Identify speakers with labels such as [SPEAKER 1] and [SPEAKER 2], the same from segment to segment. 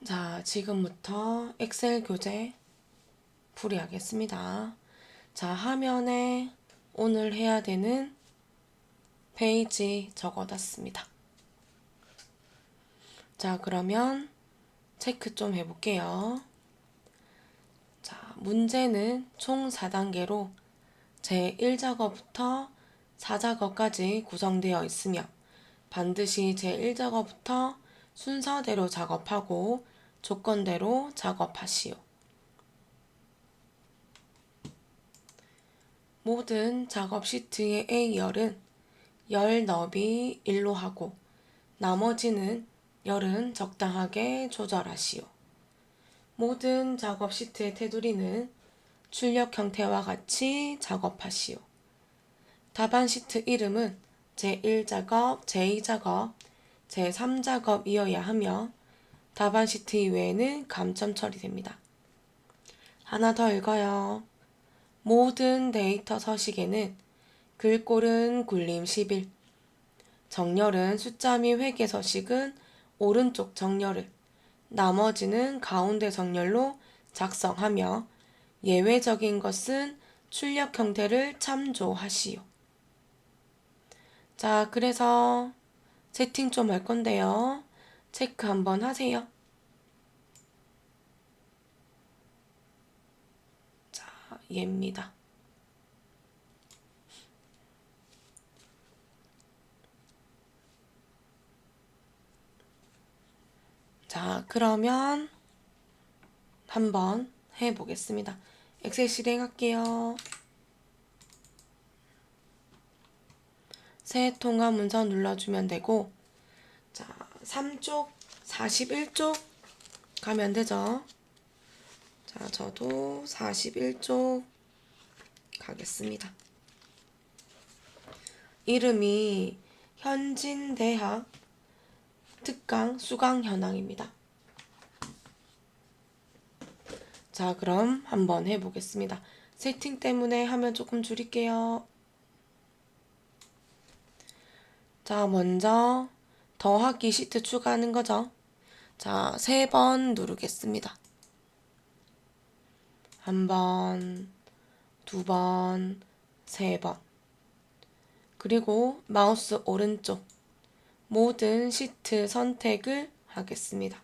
[SPEAKER 1] 자, 지금부터 엑셀 교재 풀이하겠습니다. 자, 화면에 오늘 해야 되는 페이지 적어놨습니다. 자, 그러면 체크 좀 해볼게요. 자, 문제는 총 4단계로 제1작업부터 4작업까지 구성되어 있으며 반드시 제1작업부터 순서대로 작업하고 조건대로 작업하시오. 모든 작업 시트의 A열은 열 너비 1로 하고 나머지는 열은 적당하게 조절하시오. 모든 작업 시트의 테두리는 출력 형태와 같이 작업하시오. 답안 시트 이름은 제1작업, 제2작업, 제3작업이어야 하며 답안 시트 이외에는 감점 처리됩니다. 하나 더 읽어요. 모든 데이터 서식에는 글꼴은 굴림 11, 정렬은 숫자 및 회계 서식은 오른쪽 정렬을, 나머지는 가운데 정렬로 작성하며 예외적인 것은 출력 형태를 참조하시오. 자, 그래서 세팅 좀 할 건데요. 체크 한번 하세요. 자, 얘입니다. 자, 그러면 한번 해보겠습니다. 엑셀 실행할게요. 새 통화 문서 눌러주면 되고, 자, 3쪽, 41쪽 가면 되죠. 자, 저도 41쪽 가겠습니다. 이름이 현진대학 특강 수강 현황입니다. 자, 그럼 한번 해보겠습니다. 세팅 때문에 화면 조금 줄일게요. 자, 먼저 더하기 시트 추가하는 거죠. 자, 3번 누르겠습니다. 1번, 2번, 3번. 그리고 마우스 오른쪽 모든 시트 선택을 하겠습니다.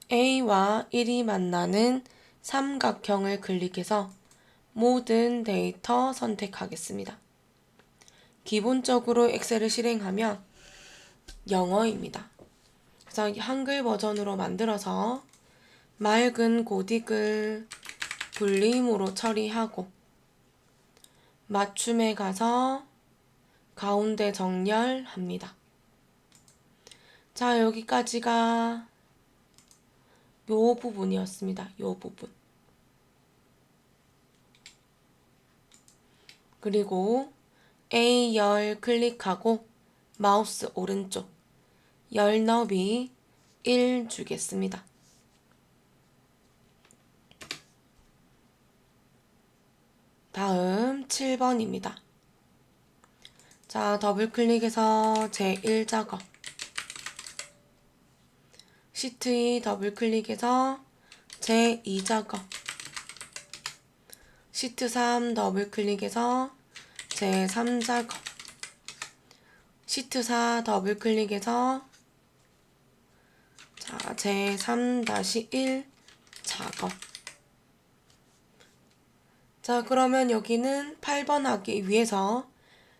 [SPEAKER 1] A와 1이 만나는 삼각형을 클릭해서 모든 데이터 선택하겠습니다. 기본적으로 엑셀을 실행하면 영어입니다. 그래서 한글 버전으로 만들어서 맑은 고딕을 굴림으로 처리하고 맞춤에 가서 가운데 정렬합니다. 자, 여기까지가 요 부분이었습니다. 요 부분. 그리고 A열 클릭하고 마우스 오른쪽 열 너비 1 주겠습니다. 다음 7번입니다. 자, 더블 클릭해서 제1작업 시트 2 더블 클릭해서 제2작업 시트 3 더블 클릭해서 제3작업 시트 4 더블 클릭해서 자, 제3-1 작업. 자, 그러면 여기는 8번 하기 위해서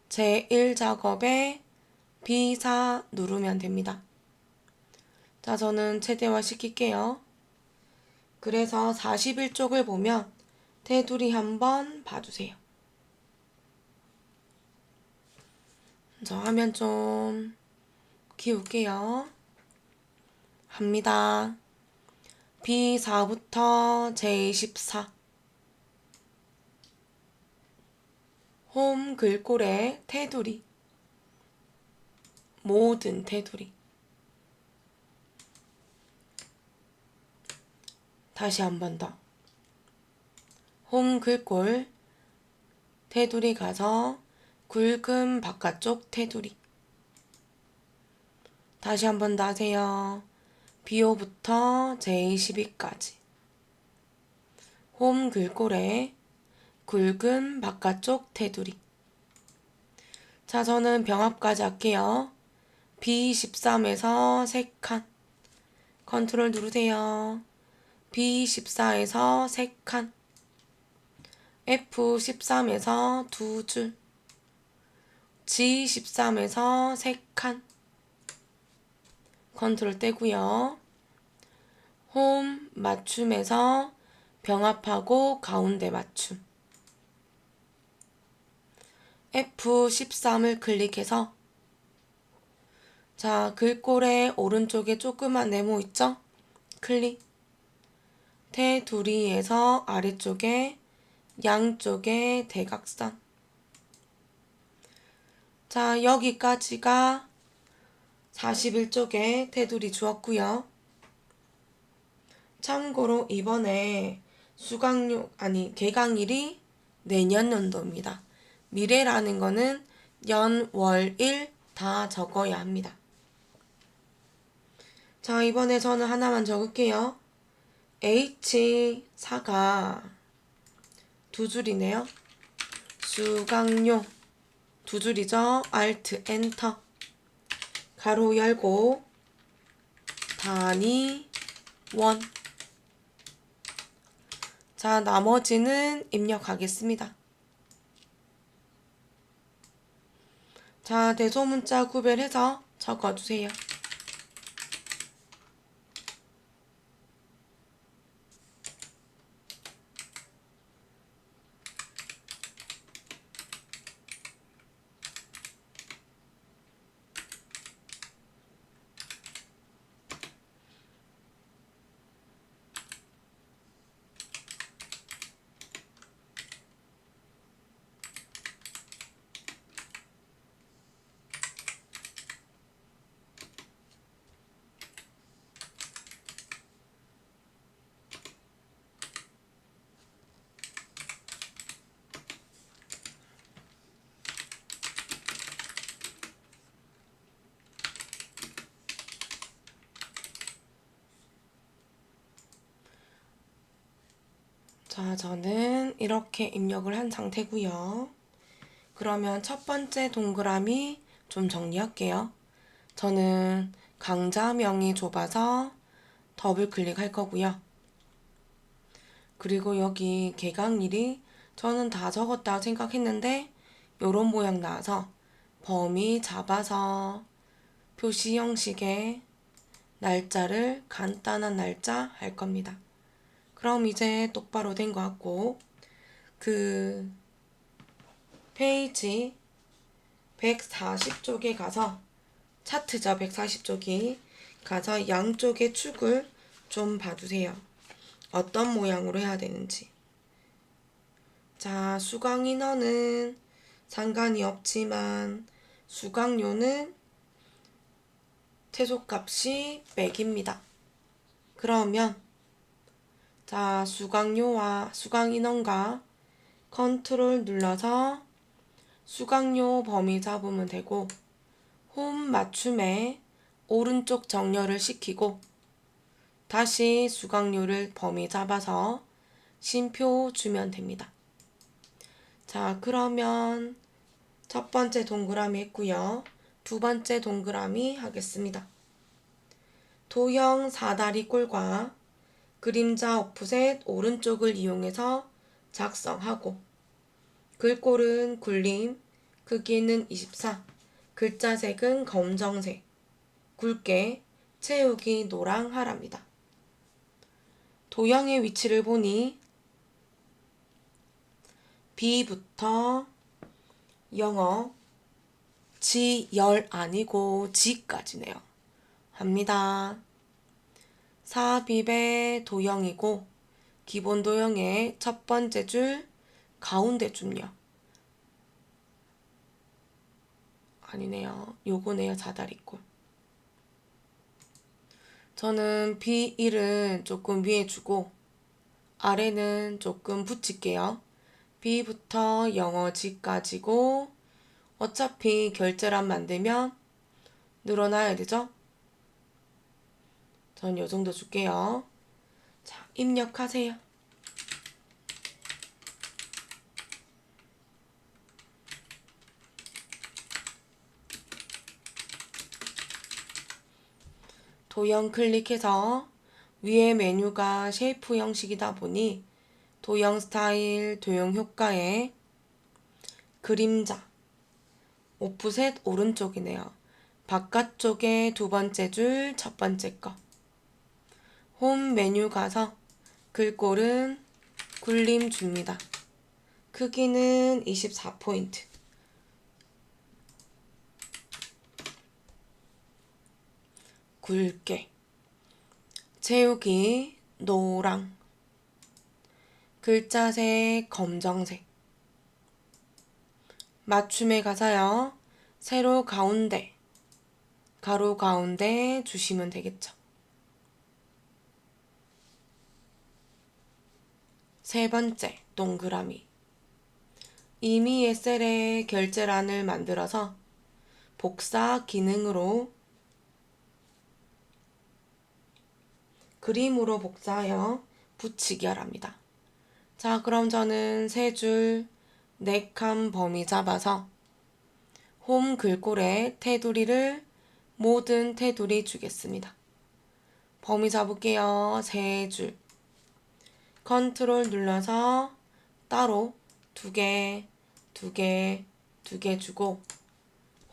[SPEAKER 1] 제1작업에 B4 누르면 됩니다. 자, 저는 최대화 시킬게요. 그래서 41쪽을 보면 테두리 한번 봐주세요. 저 화면 좀 키울게요. 합니다. B4부터 J14 홈 글꼴의 테두리 모든 테두리 다시 한 번 더 홈 글꼴 테두리 가서 굵은 바깥쪽 테두리 다시 한번 나세요. B5부터 J12까지. 홈 글꼴에 굵은 바깥쪽 테두리. 자, 저는 병합까지 할게요. B13에서 3칸. 컨트롤 누르세요. B14에서 3칸. F13에서 2줄. G13에서 3칸. 컨트롤 떼고요. 홈 맞춤에서 병합하고 가운데 맞춤. F13을 클릭해서 자, 글꼴의 오른쪽에 조그만 네모 있죠? 클릭. 테두리에서 아래쪽에 양쪽에 대각선. 자, 여기까지가 41쪽에 테두리 주었고요. 참고로 이번에 개강일이 내년 연도입니다. 미래라는 거는 연, 월, 일 다 적어야 합니다. 자, 이번에 저는 하나만 적을게요. H4가 2줄이네요. 수강료 2줄이죠. Alt, Enter. 가로 열고 단위 원. 자, 나머지는 입력하겠습니다. 자, 대소문자 구별해서 적어주세요. 자, 저는 이렇게 입력을 한 상태고요. 그러면 첫 번째 동그라미 좀 정리할게요. 저는 강좌명이 좁아서 더블 클릭할 거고요. 그리고 여기 개강일이 저는 다 적었다 생각했는데 요런 모양 나와서 범위 잡아서 표시 형식의 날짜를 간단한 날짜 할 겁니다. 그럼 이제 똑바로 된 것 같고 그 페이지 140쪽에 가서 차트죠. 140쪽이 가서 양쪽의 축을 좀 봐주세요. 어떤 모양으로 해야 되는지. 자, 수강 인원은 상관이 없지만 수강료는 최소값이 100입니다. 그러면 자, 수강료와 수강 인원과 컨트롤 눌러서 수강료 범위 잡으면 되고 홈 맞춤에 오른쪽 정렬을 시키고 다시 수강료를 범위 잡아서 쉼표 주면 됩니다. 자, 그러면 첫 번째 동그라미 했고요. 두 번째 동그라미 하겠습니다. 도형 사다리 꼴과 그림자 오프셋 오른쪽을 이용해서 작성하고 글꼴은 굴림, 크기는 24, 글자색은 검정색, 굵게 채우기 노랑하랍니다. 도형의 위치를 보니 B부터 영어, 지, 열 아니고 지까지네요. 합니다. 삽입의 도형이고 기본 도형의 첫 번째 줄 가운데 줄요. 아니네요. 요거네요. 사다리꼴. 저는 B1은 조금 위에 주고 아래는 조금 붙일게요. B부터 영어 G까지고 어차피 결제란 만들면 늘어나야 되죠? 전 요 정도 줄게요. 자, 입력하세요. 도형 클릭해서 위에 메뉴가 쉐이프 형식이다 보니 도형 스타일, 도형 효과에 그림자, 오프셋 오른쪽이네요. 바깥쪽에 두 번째 줄, 첫 번째 거. 홈 메뉴 가서 글꼴은 굴림 줍니다. 크기는 24포인트. 굵게. 채우기 노랑. 글자색 검정색. 맞춤에 가서요. 세로 가운데, 가로 가운데 주시면 되겠죠. 세 번째, 동그라미. 이미 엑셀에 결제란을 만들어서 복사 기능으로 그림으로 복사하여 붙이기 하랍니다. 자, 그럼 저는 세 줄, 4칸 범위 잡아서 홈 글꼴에 테두리를 모든 테두리 주겠습니다. 범위 잡을게요. 세 줄. 컨트롤 눌러서 따로 2개, 2개, 2개 주고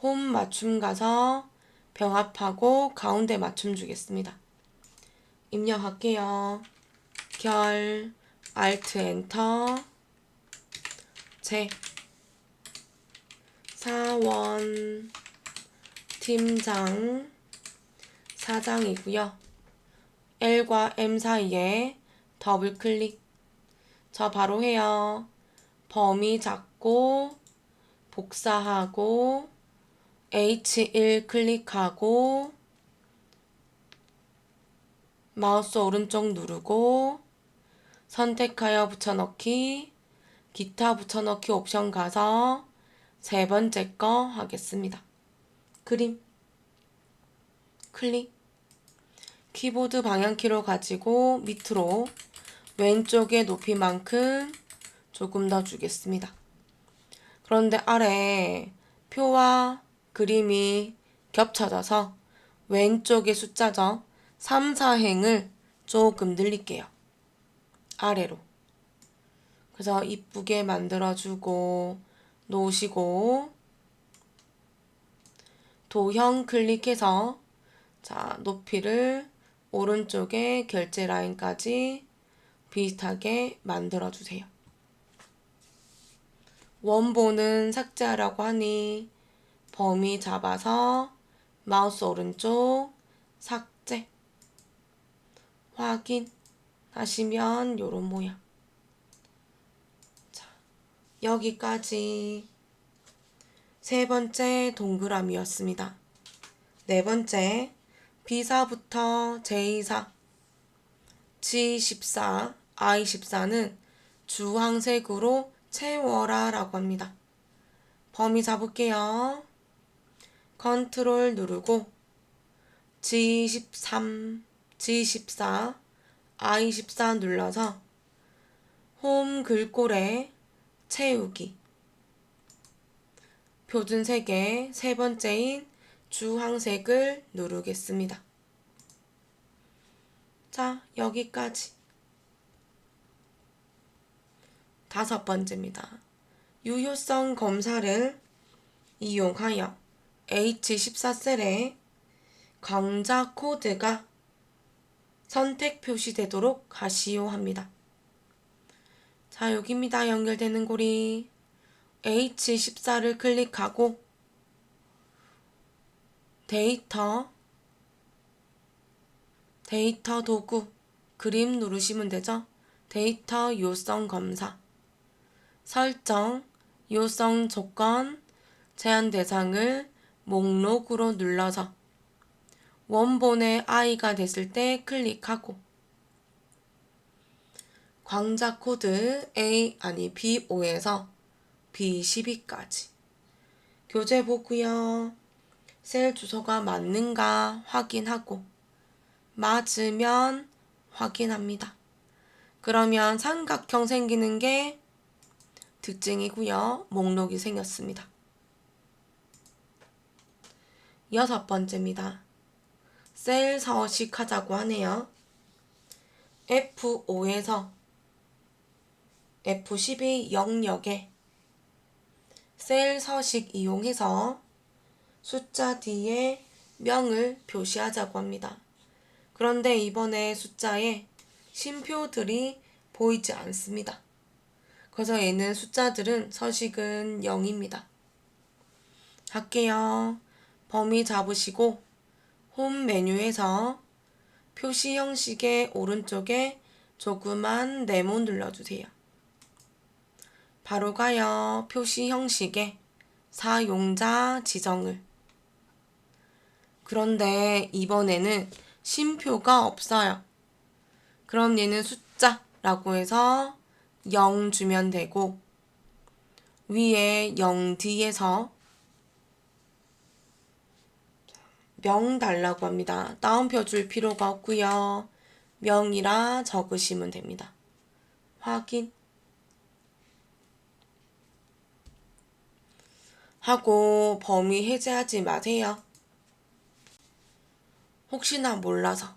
[SPEAKER 1] 홈 맞춤 가서 병합하고 가운데 맞춤 주겠습니다. 입력할게요. 결, 알트 엔터, 제, 사원, 팀장, 사장이고요. L과 M 사이에 더블 클릭. 저 바로 해요. 범위 잡고 복사하고 H1 클릭하고 마우스 오른쪽 누르고 선택하여 붙여넣기, 기타 붙여넣기 옵션 가서 세 번째 거 하겠습니다. 그림, 클릭, 키보드 방향키로 가지고 밑으로 왼쪽의 높이만큼 조금 더 주겠습니다. 그런데 아래 표와 그림이 겹쳐져서 왼쪽의 숫자죠. 3, 4행을 조금 늘릴게요. 아래로. 그래서 이쁘게 만들어주고 놓으시고 도형 클릭해서 자, 높이를 오른쪽에 결제 라인까지 비슷하게 만들어주세요. 원본은 삭제하라고 하니 범위 잡아서 마우스 오른쪽 삭제 확인하시면 요런 모양. 자, 여기까지 세 번째 동그라미였습니다. 네 번째 B사부터 J사, G14, I14는 주황색으로 채워라 라고 합니다. 범위 잡을게요. 컨트롤 누르고 G13, G14, I14 눌러서 홈 글꼴에 채우기. 표준색의 세 번째인 주황색을 누르겠습니다. 자, 여기까지. 다섯 번째입니다. 유효성 검사를 이용하여 H14셀에 강좌 코드가 선택 표시되도록 하시오 합니다. 자, 여기입니다. 연결되는 고리. H14를 클릭하고 데이터 도구 그림 누르시면 되죠. 데이터 요성 검사 설정 요성 조건 제한 대상을 목록으로 눌러서 원본의 I가 됐을 때 클릭하고 광자 코드 B5에서 B12까지 교재 보고요. 셀 주소가 맞는가 확인하고 맞으면 확인합니다. 그러면 삼각형 생기는 게 특징이고요. 목록이 생겼습니다. 6번째입니다. 셀 서식하자고 하네요. F5에서 F12 영역에 셀 서식 이용해서 숫자 뒤에 명을 표시하자고 합니다. 그런데 이번에 숫자에 쉼표들이 보이지 않습니다. 그래서 얘는 숫자들은 서식은 0입니다. 할게요. 범위 잡으시고 홈 메뉴에서 표시 형식의 오른쪽에 조그만 네모 눌러주세요. 바로 가요. 표시 형식에 사용자 지정을. 그런데 이번에는 쉼표가 없어요. 그럼 얘는 숫자라고 해서 0 주면 되고 위에 0 뒤에서 명 달라고 합니다. 따옴표 줄 필요가 없고요. 명이라 적으시면 됩니다. 확인 하고 범위 해제하지 마세요. 혹시나 몰라서.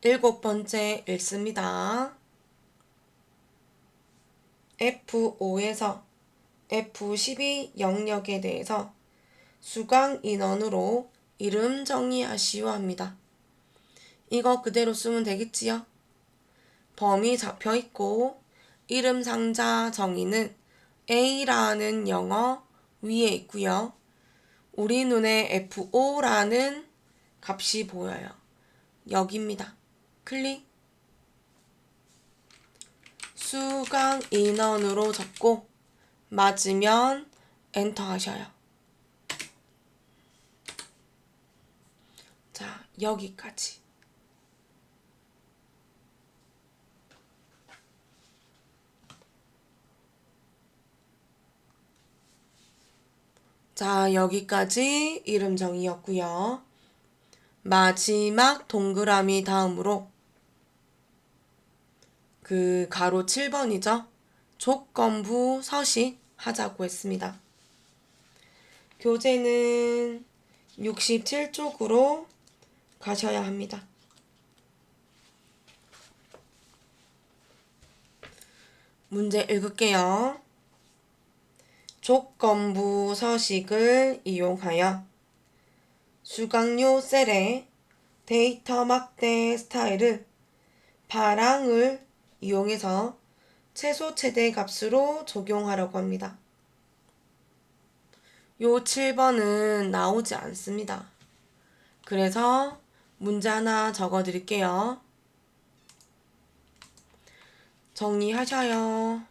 [SPEAKER 1] 7번째 읽습니다. F5에서 F12 영역에 대해서 수강 인원으로 이름 정의하시오 합니다. 이거 그대로 쓰면 되겠지요? 범위 잡혀있고 이름 상자 정의는 A라는 영어 위에 있고요. 우리 눈에 F5라는 값이 보여요. 여기입니다. 클릭. 수강 인원으로 적고 맞으면 엔터 하셔요. 자, 여기까지. 자, 여기까지 이름 정의였고요. 마지막 동그라미 다음으로 그 가로 7번이죠. 조건부 서식 하자고 했습니다. 교재는 67쪽으로 가셔야 합니다. 문제 읽을게요. 조건부 서식을 이용하여 수강료 셀에 데이터 막대 스타일을 파랑을 이용해서 최소 최대 값으로 적용하려고 합니다. 요 7번은 나오지 않습니다. 그래서 문제 하나 적어 드릴게요. 정리하셔요.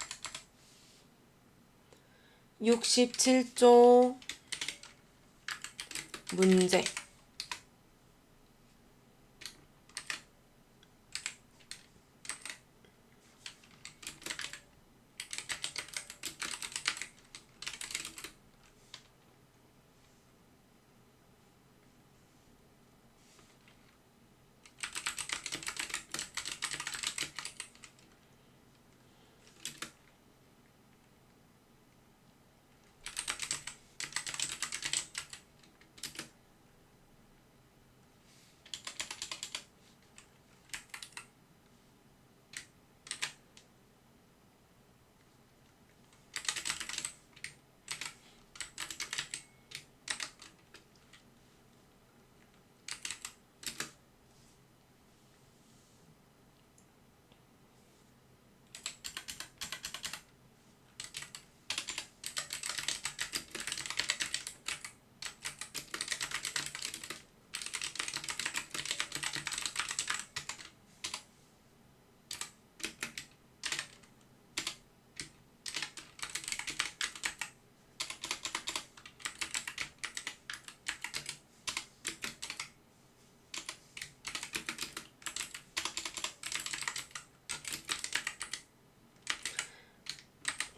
[SPEAKER 1] 67쪽 문제.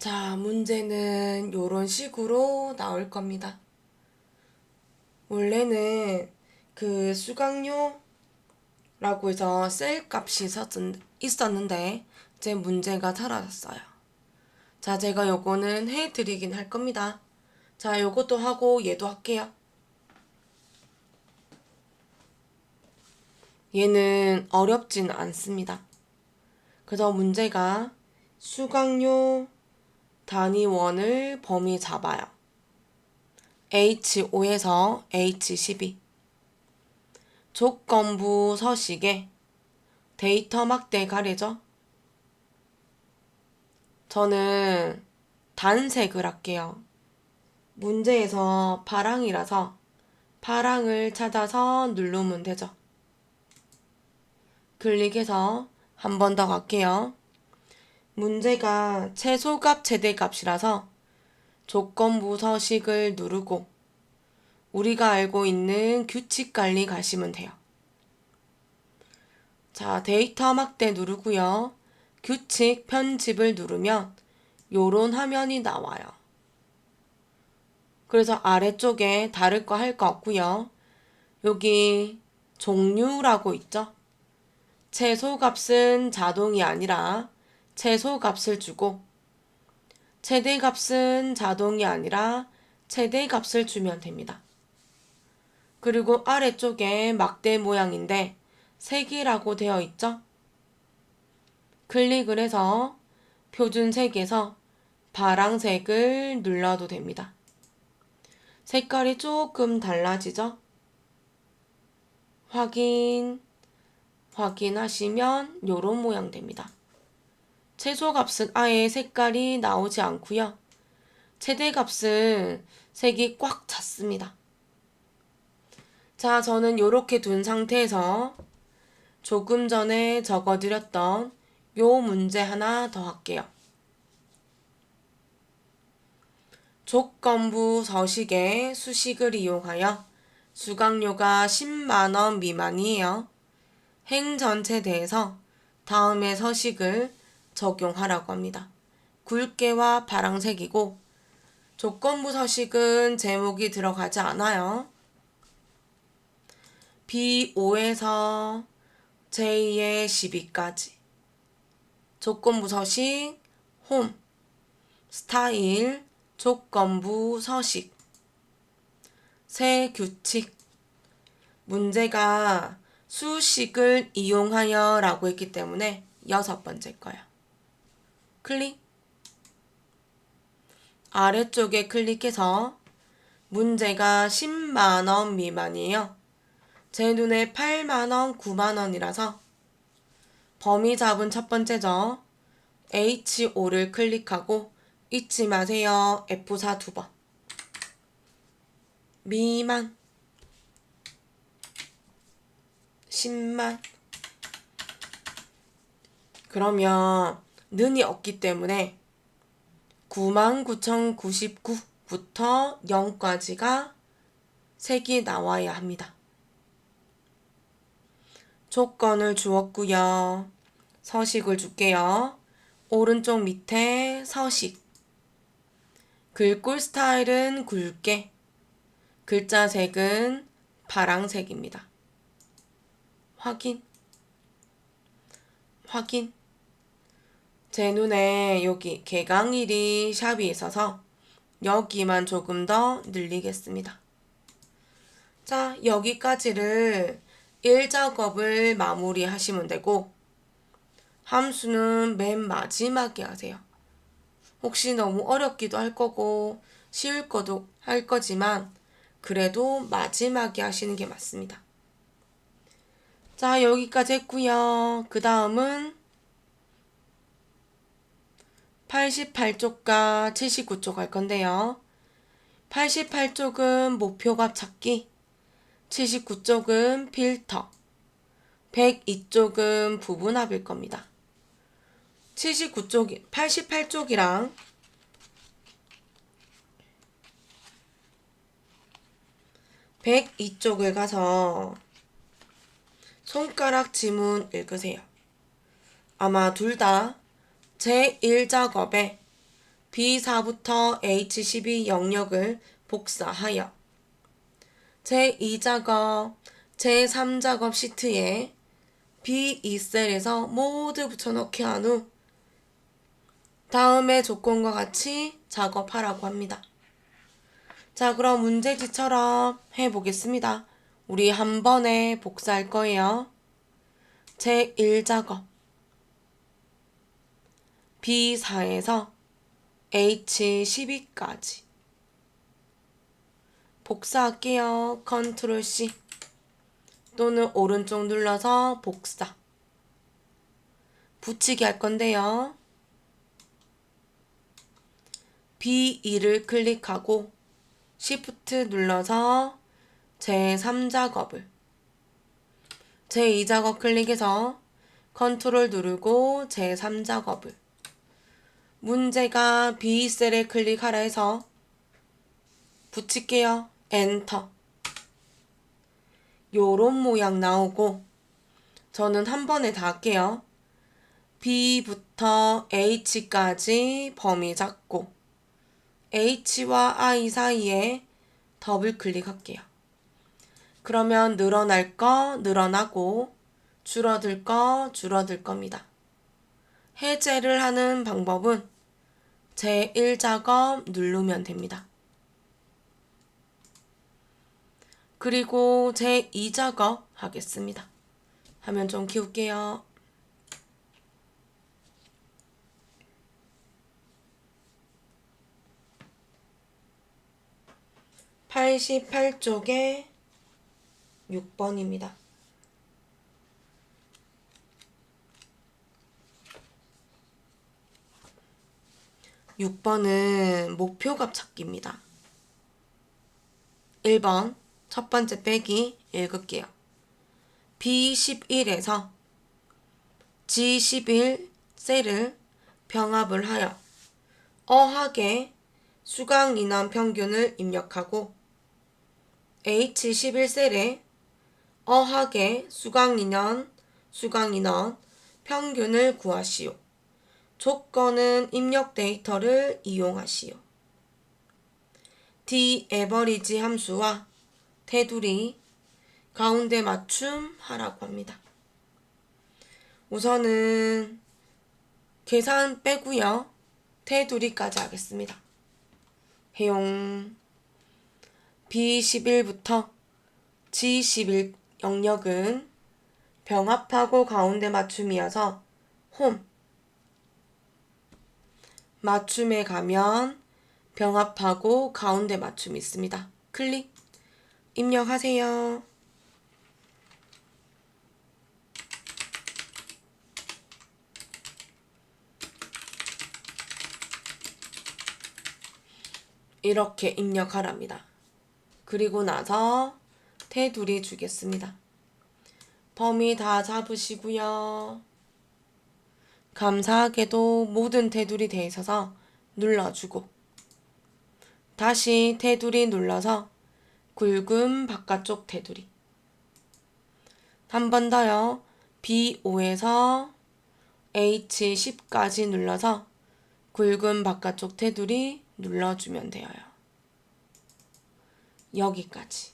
[SPEAKER 1] 자, 문제는 요런 식으로 나올 겁니다. 원래는 그 수강료 라고 해서 셀 값이 있었는데 제 문제가 사라졌어요. 자, 제가 요거는 해드리긴 할 겁니다. 자, 요것도 하고 얘도 할게요. 얘는 어렵진 않습니다. 그래서 문제가 수강료 단위원을 범위 잡아요. H5에서 H12. 조건부 서식에 데이터 막대 가래죠? 저는 단색을 할게요. 문제에서 파랑이라서 파랑을 찾아서 누르면 되죠. 클릭해서 한 번 더 갈게요. 문제가 최소값 최대값이라서 조건부 서식을 누르고 우리가 알고 있는 규칙 관리 가시면 돼요. 자, 데이터 막대 누르고요. 규칙 편집을 누르면 요런 화면이 나와요. 그래서 아래쪽에 다를 거 할 거 없고요. 여기 종류라고 있죠? 최소값은 자동이 아니라 최소값을 주고 최대값은 자동이 아니라 최대값을 주면 됩니다. 그리고 아래쪽에 막대 모양인데 색이라고 되어 있죠? 클릭을 해서 표준색에서 파랑색을 눌러도 됩니다. 색깔이 조금 달라지죠? 확인하시면 요런 모양 됩니다. 최소값은 아예 색깔이 나오지 않고요. 최대값은 색이 꽉 찼습니다. 자, 저는 요렇게 둔 상태에서 조금 전에 적어드렸던 요 문제 하나 더 할게요. 조건부 서식에 수식을 이용하여 수강료가 10만원 미만이에요. 행 전체에 대해서 다음의 서식을 적용하라고 합니다. 굵게와 파랑색이고 조건부 서식은 제목이 들어가지 않아요. B5에서 J의 12까지 조건부 서식, 홈, 스타일, 조건부 서식, 새 규칙. 문제가 수식을 이용하여 라고 했기 때문에 6번째 거예요. 클릭. 아래쪽에 클릭해서 문제가 10만원 미만이에요. 제 눈에 8만원, 9만원이라서 범위 잡은 첫 번째죠. H5를 클릭하고 잊지 마세요. F4 2번. 미만 10만. 그러면 는이 없기 때문에 99,099부터 0까지가 색이 나와야 합니다. 조건을 주었고요. 서식을 줄게요. 오른쪽 밑에 서식. 글꼴 스타일은 굵게. 글자 색은 파랑색입니다. 확인. 제 눈에 여기 개강일이 샵이 있어서 여기만 조금 더 늘리겠습니다. 자, 여기까지를 1작업을 마무리 하시면 되고 함수는 맨 마지막에 하세요. 혹시 너무 어렵기도 할 거고 쉬울 거도 할 거지만 그래도 마지막에 하시는 게 맞습니다. 자, 여기까지 했고요. 그 다음은 88쪽과 79쪽 할 건데요. 88쪽은 목표값 찾기, 79쪽은 필터, 102쪽은 부분합일 겁니다. 88쪽이랑 102쪽을 가서 손가락 지문 읽으세요. 아마 둘 다 제1작업에 B4부터 H12 영역을 복사하여 제2작업, 제3작업 시트에 B2셀에서 모두 붙여넣기 한 후 다음의 조건과 같이 작업하라고 합니다. 자, 그럼 문제지처럼 해보겠습니다. 우리 한 번에 복사할 거예요. 제1작업 B4에서 H12까지 복사할게요. 컨트롤 C 또는 오른쪽 눌러서 복사 붙이기 할 건데요. B2를 클릭하고 Shift 눌러서 제3작업을 제2작업 클릭해서 컨트롤 누르고 제3작업을 문제가 B2셀에 클릭하라 해서 붙일게요. 엔터. 요런 모양 나오고 저는 한 번에 다 할게요. B부터 H까지 범위 잡고 H와 I 사이에 더블 클릭할게요. 그러면 늘어날 거 늘어나고 줄어들 거 줄어들 겁니다. 해제를 하는 방법은 제1작업 누르면 됩니다. 그리고 제2작업 하겠습니다. 화면 좀 키울게요. (88쪽에) 6번입니다. (6번은) 목표값 찾기입니다. 1번 첫 번째 빼기 읽을게요. B11에서 G11 셀을 병합을 하여 어학의 수강 인원 평균을 입력하고 H11 셀에 어학의 수강 인원 평균을 구하시오. 조건은 입력 데이터를 이용하시오. D 에버리지 함수와 테두리 가운데 맞춤 하라고 합니다. 우선은 계산 빼고요. 테두리까지 하겠습니다. 해용 B11부터 G11 영역은 병합하고 가운데 맞춤이어서 홈 맞춤에 가면 병합하고 가운데 맞춤이 있습니다. 클릭 입력하세요. 이렇게 입력하랍니다. 그리고 나서 테두리 주겠습니다. 범위 다 잡으시고요. 감사하게도 모든 테두리 돼 있어서 눌러주고 다시 테두리 눌러서 굵은 바깥쪽 테두리 한 번 더요. B5에서 H10까지 눌러서 굵은 바깥쪽 테두리 눌러주면 돼요. 여기까지.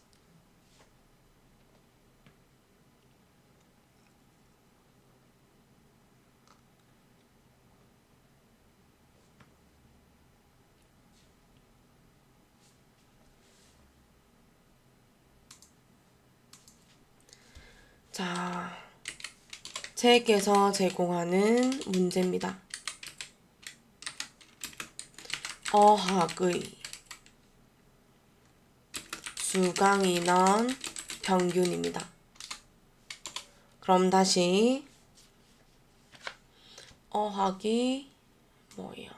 [SPEAKER 1] 자, 책에서 제공하는 문제입니다. 어학의 수강인원 평균입니다. 그럼 다시 어학이 뭐예요?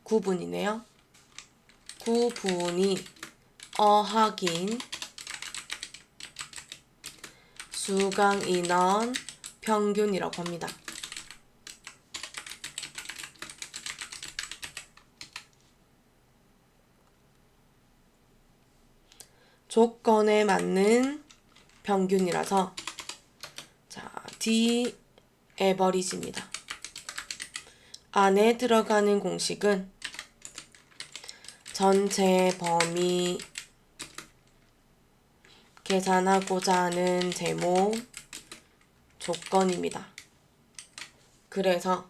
[SPEAKER 1] 구분이네요. 구분이 어학인 수강인원 평균이라고 합니다. 조건에 맞는 평균이라서 자, D 에버리지입니다. 안에 들어가는 공식은 전체 범위 계산하고자 하는 제목 조건입니다. 그래서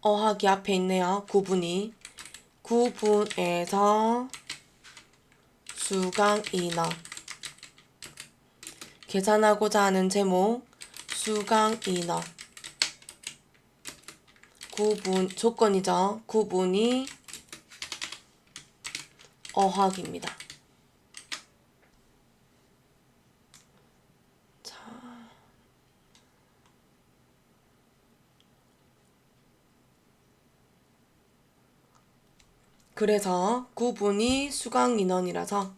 [SPEAKER 1] 어학이 앞에 있네요. 구분이. 구분에서 수강 인원. 계산하고자 하는 제목 수강 인원. 구분 조건이죠. 구분이 어학입니다. 자, 그래서 구분이 수강 인원이라서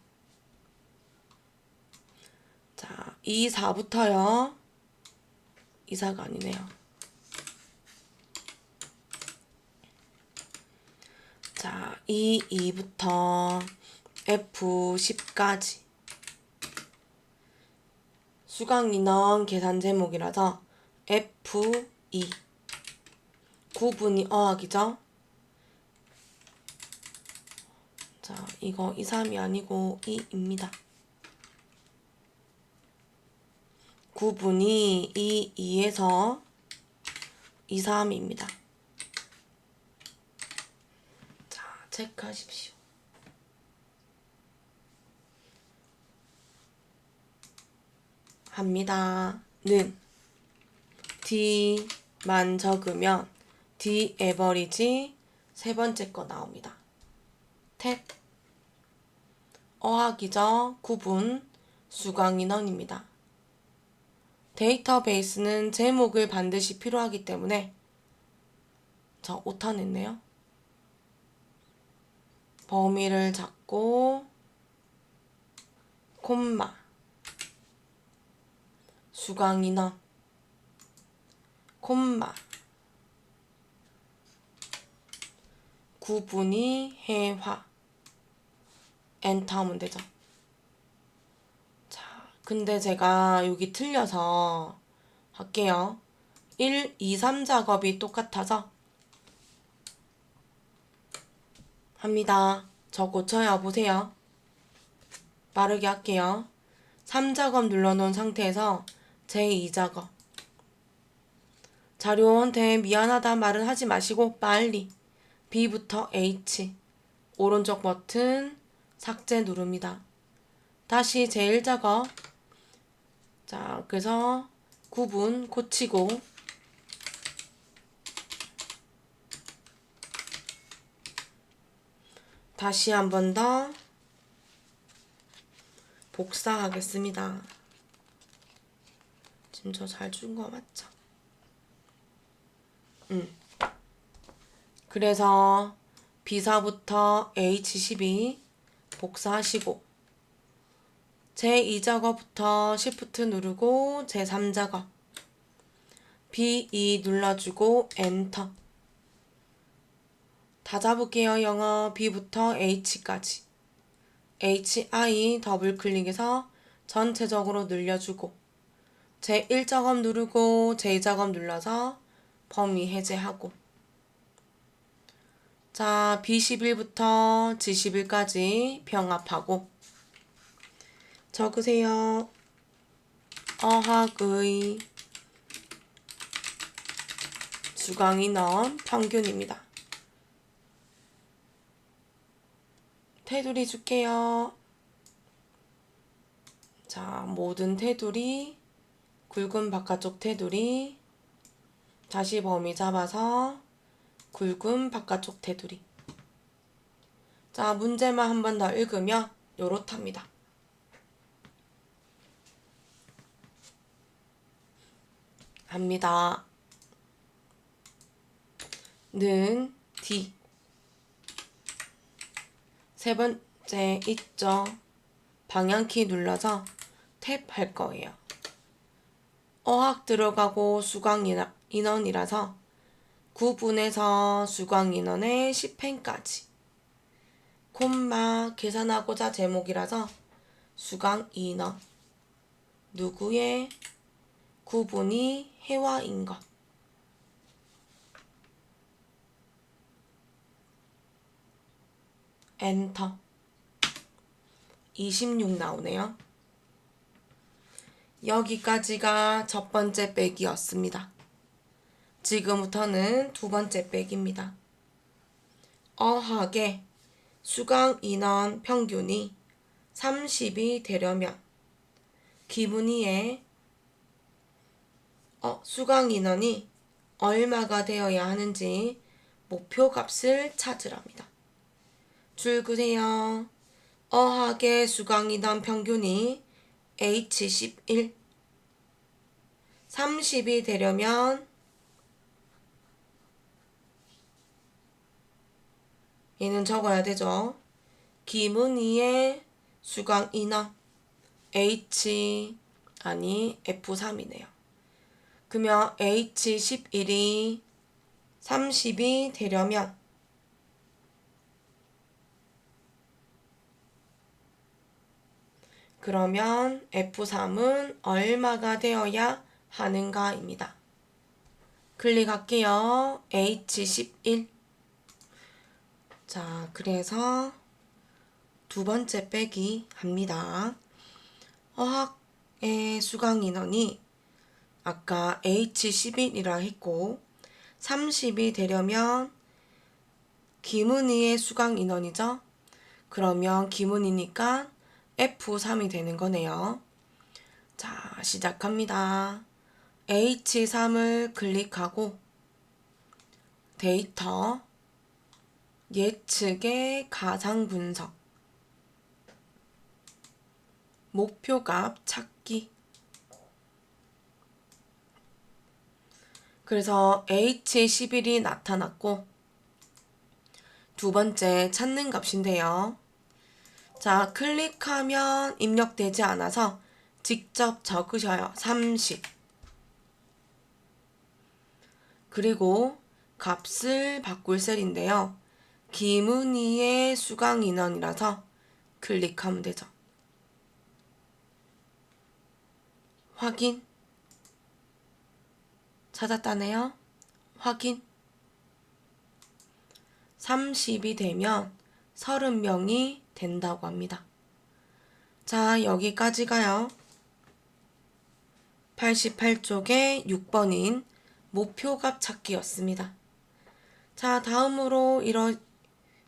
[SPEAKER 1] 자, 2사부터요. 2사가 아니네요. 자, 2부터 F10까지 수강 인원 계산 제목이라서 F2 구분이 어학이죠. 자, 이거 2, 3이 아니고 2입니다. 구분이 2에서 2, 3입니다. 자, 체크하십시오. 합니다. 는 D만 적으면 D 에버리지 세 번째 거 나옵니다. 탭 어학이죠. 구분 수강 인원입니다. 데이터베이스는 제목을 반드시 필요하기 때문에 저 오타 냈네요. 범위를 잡고 콤마 수강 인원 콤마 구분이 해화 엔터 하면 되죠. 자, 근데 제가 여기 틀려서 할게요. 1, 2, 3 작업이 똑같아서 합니다. 저 고쳐요. 보세요. 빠르게 할게요. 3작업 눌러놓은 상태에서 제2작업 자료원한테 미안하다 말은 하지 마시고 빨리 B부터 H 오른쪽 버튼 삭제 누릅니다. 다시 제1작업 자, 그래서 구분 고치고 다시 한 번 더 복사하겠습니다. 지금 저 잘 준 거 맞죠? 그래서 B사부터 H12 복사하시고 제2작업부터 Shift 누르고 제3작업 B2 눌러주고 엔터 다 잡을게요. 영어 B부터 H까지 HI 더블 클릭해서 전체적으로 늘려주고 제1작업 누르고 제2작업 눌러서 범위 해제하고 자 B11부터 G11까지 병합하고 적으세요. 어학의 수강인원 평균입니다. 테두리 줄게요. 자, 모든 테두리, 굵은 바깥쪽 테두리, 다시 범위 잡아서 굵은 바깥쪽 테두리. 자, 문제만 한 번 더 읽으면 요렇답니다. 합니다. 는 D 세 번째 있죠. 방향키 눌러서 탭 할 거예요. 어학 들어가고 수강 인원이라서 구분해서 수강 인원의 10펜까지 콤마 계산하고자 제목이라서 수강 인원 누구의 구분이 해와인 것 엔터. 26 나오네요. 여기까지가 첫 번째 빼기였습니다. 지금부터는 두 번째 빼기입니다. 어학의 수강 인원 평균이 30이 되려면 기분이의 수강 인원이 얼마가 되어야 하는지 목표 값을 찾으랍니다. 줄 그세요. 어학의 수강 인원 평균이 H11 30이 되려면 얘는 적어야 되죠. 김은희의 수강 인원 F3이네요. 그러면 H11이 30이 되려면 그러면 F3은 얼마가 되어야 하는가입니다. 클릭할게요. H11. 자, 그래서 두 번째 빼기 합니다. 어학의 수강 인원이 아까 H11이라 했고 30이 되려면 김은희의 수강 인원이죠. 그러면 김은희니까 F3이 되는 거네요. 자, 시작합니다. H3을 클릭하고 데이터 예측의 가상 분석 목표값 찾기. 그래서 H11이 나타났고 두 번째 찾는 값인데요. 자, 클릭하면 입력되지 않아서 직접 적으셔요. 30. 그리고 값을 바꿀 셀인데요. 김은희의 수강 인원이라서 클릭하면 되죠. 확인. 찾았다네요. 확인. 30이 되면 30명이 된다고 합니다. 자, 여기까지가요. 88쪽의 6번인 목표값 찾기였습니다. 자, 다음으로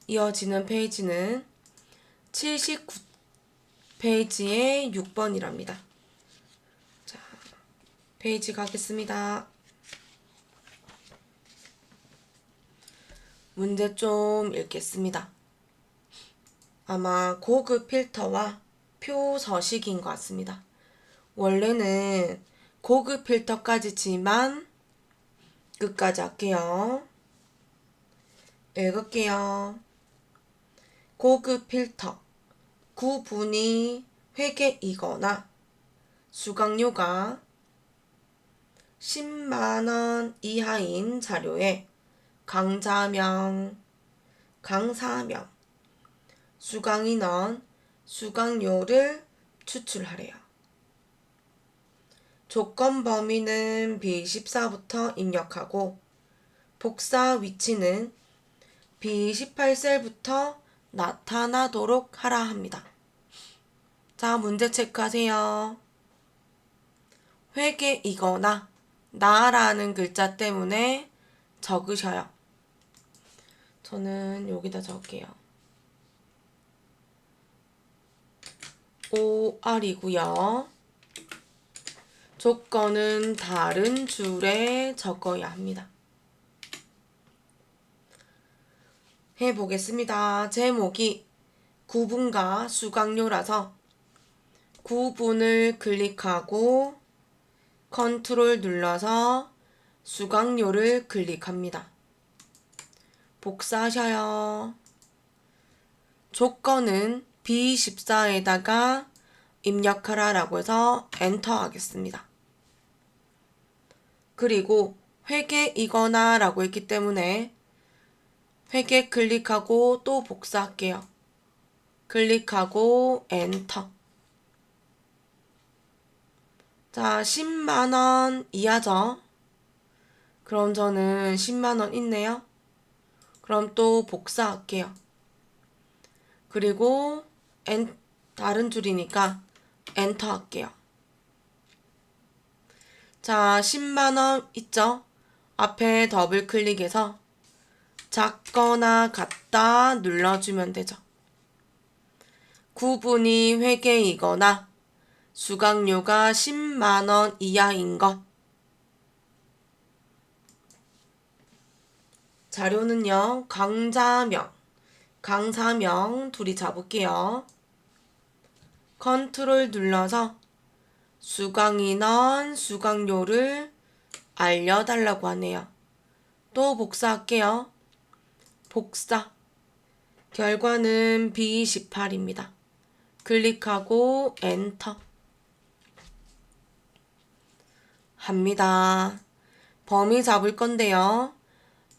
[SPEAKER 1] 이어지는 페이지는 79페이지의 6번이랍니다. 자, 페이지 가겠습니다. 문제 좀 읽겠습니다. 아마 고급 필터와 표 서식인 것 같습니다. 원래는 고급 필터까지지만 끝까지 할게요. 읽을게요. 고급 필터 구분이 회계이거나 수강료가 10만원 이하인 자료에 강좌명, 강사명, 수강인원, 수강료를 추출하래요. 조건 범위는 B14부터 입력하고 복사 위치는 B18셀부터 나타나도록 하라 합니다. 자, 문제 체크하세요. 회계이거나 나라는 글자 때문에 적으셔요. 저는 여기다 적을게요. OR이고요. 조건은 다른 줄에 적어야 합니다. 해보겠습니다. 제목이 구분과 수강료라서 구분을 클릭하고 컨트롤 눌러서 수강료를 클릭합니다. 복사하셔요. 조건은 B14에다가 입력하라 라고 해서 엔터 하겠습니다. 그리고 회계이거나 라고 했기 때문에 회계 클릭하고 또 복사할게요. 클릭하고 엔터. 자, 10만원 이하죠. 그럼 저는 10만원 있네요. 그럼 또 복사할게요. 그리고 다른 줄이니까 엔터 할게요. 자, 10만원 있죠? 앞에 더블 클릭해서 작거나 같다 눌러주면 되죠. 구분이 회계이거나 수강료가 10만원 이하인 것. 자료는요, 강사명 둘이 잡을게요. 컨트롤 눌러서 수강인원 수강료를 알려달라고 하네요. 또 복사할게요. 복사. 결과는 B18입니다. 클릭하고 엔터 합니다. 범위 잡을 건데요.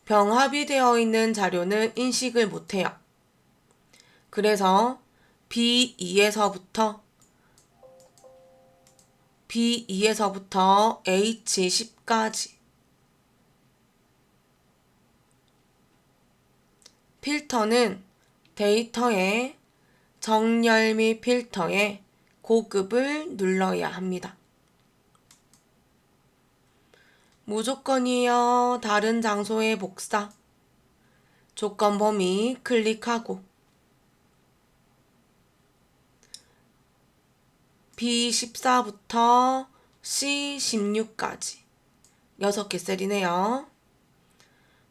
[SPEAKER 1] 병합이 되어 있는 자료는 인식을 못해요. 그래서 B2에서부터 H10까지 필터는 데이터의 정렬 및 필터의 고급을 눌러야 합니다. 무조건이요. 다른 장소의 복사. 조건 범위 클릭하고 B14부터 C16까지 6개 셀이네요.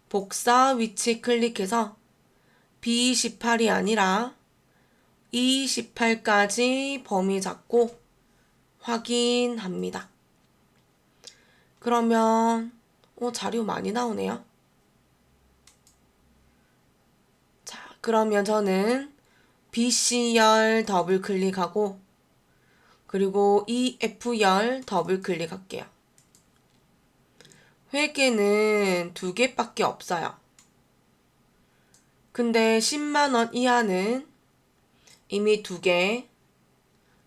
[SPEAKER 1] 복사 위치 클릭해서 B18이 아니라 E18까지 범위 잡고 확인합니다. 그러면 자료 많이 나오네요. 자, 그러면 저는 BC열 더블 클릭하고 그리고 EF열 더블 클릭할게요. 회계는 2개밖에 없어요. 근데 10만원 이하는 이미 2개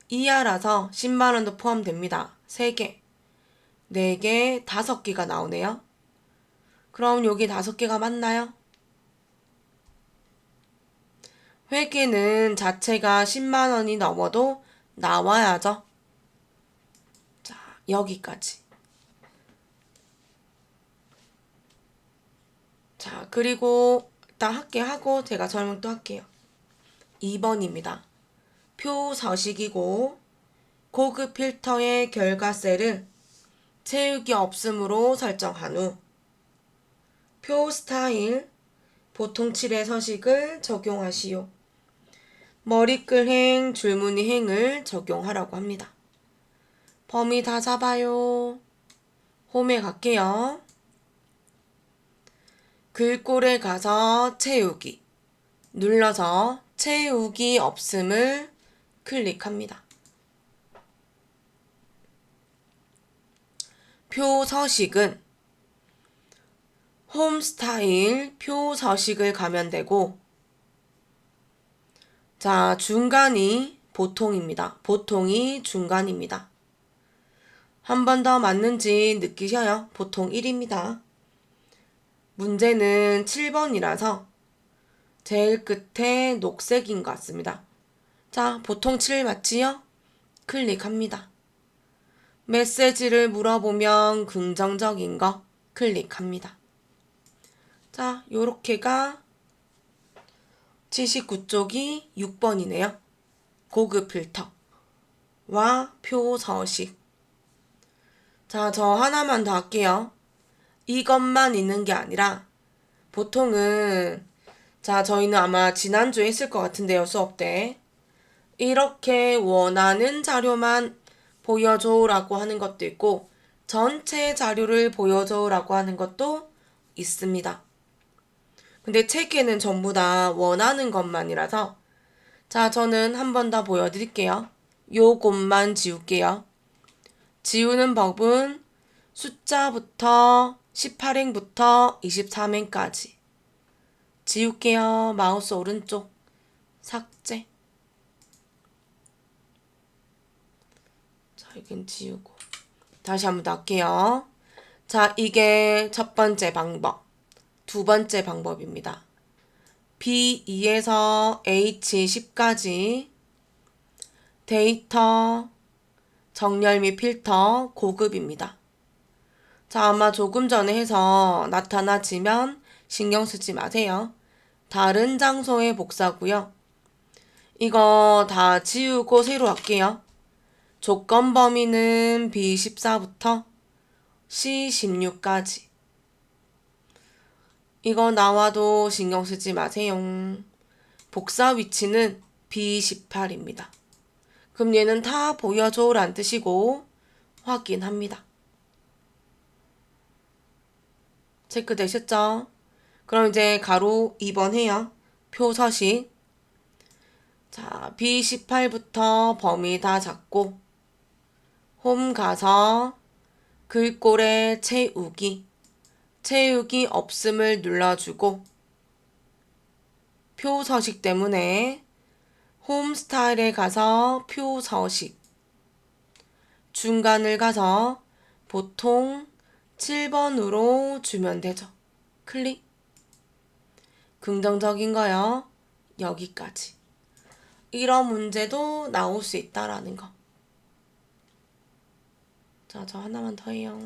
[SPEAKER 1] 이하라서 10만원도 포함됩니다. 3개, 4개, 5개가 나오네요. 그럼 여기 5개가 맞나요? 회계는 자체가 10만원이 넘어도 나와야죠. 자, 여기까지. 자, 그리고 일단 할게 하고 제가 설명 또 할게요. 2번입니다. 표 서식이고 고급 필터의 결과 셀은 채우기 없음으로 설정한 후 표 스타일 보통 칠의 서식을 적용하시오. 머리글행, 줄무늬행을 적용하라고 합니다. 범위 다 잡아요. 홈에 갈게요. 글꼴에 가서 채우기 눌러서 채우기 없음을 클릭합니다. 표 서식은 홈 스타일 표 서식을 가면 되고 자, 중간이 보통입니다. 보통이 중간입니다. 한 번 더 맞는지 느끼셔요. 보통 1입니다. 문제는 7번이라서 제일 끝에 녹색인 것 같습니다. 자, 보통 7 맞지요? 클릭합니다. 메시지를 물어보면 긍정적인 거 클릭합니다. 자, 요렇게가 79쪽이 6번이네요. 고급 필터와 표 서식. 자, 저 하나만 더 할게요. 이것만 있는 게 아니라 보통은 자, 저희는 아마 지난주에 했을 것 같은데요, 수업 때. 이렇게 원하는 자료만 보여줘라고 하는 것도 있고 전체 자료를 보여줘라고 하는 것도 있습니다. 근데 책에는 전부 다 원하는 것만이라서 자, 저는 한 번 더 보여드릴게요. 요것만 지울게요. 지우는 법은 숫자부터 18행부터 23행까지 지울게요. 마우스 오른쪽 삭제. 자, 여긴 지우고 다시 한번 더 할게요. 자, 이게 첫 번째 방법, 두 번째 방법입니다. B2에서 H10까지 데이터, 정렬 및 필터 고급입니다. 자, 아마 조금 전에 해서 나타나지면 신경 쓰지 마세요. 다른 장소의 복사고요. 이거 다 지우고 새로 할게요. 조건 범위는 B14부터 C16까지. 이거 나와도 신경 쓰지 마세요. 복사 위치는 B18입니다. 그럼 얘는 다 보여줘 란 뜻이고 확인합니다. 체크되셨죠? 그럼 이제 가로 2번 해요. 표서식. 자, B18부터 범위 다 잡고 홈 가서 글꼴에 채우기 없음을 눌러주고 표서식 때문에 홈 스타일에 가서 표서식 중간을 가서 보통 7번으로 주면 되죠. 클릭. 긍정적인 거요. 여기까지. 이런 문제도 나올 수 있다라는 거. 자, 저 하나만 더 해요.